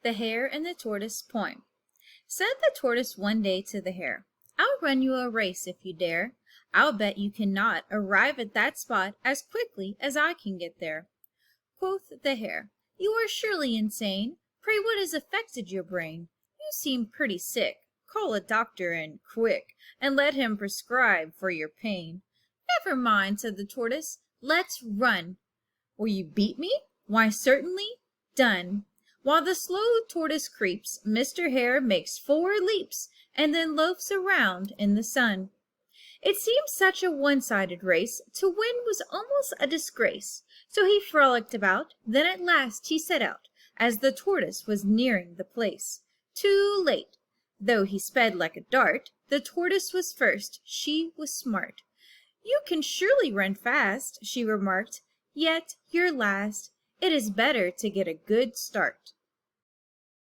The Hare and the Tortoise poem. Said the Tortoise one day to the Hare, "I'll run you a race if you dare. I'll bet you cannot arrive at that spot as quickly as I can get there." Quoth the Hare, "You are surely insane. Pray what has affected your brain? You seem pretty sick. Call a doctor and quick, and let him prescribe for your pain." "Never mind," said the Tortoise, "let's run." "Will you beat me?" "Why, certainly." "Done." While the slow Tortoise creeps, Mr. Hare makes 4 leaps, and then loafs around in the sun. It seemed such a one-sided race, to win was almost a disgrace. So he frolicked about, then at last he set out, as the Tortoise was nearing the place. Too late! Though he sped like a dart, the Tortoise was first, she was smart. "You can surely run fast," she remarked, "yet you're last. It is better to get a good start."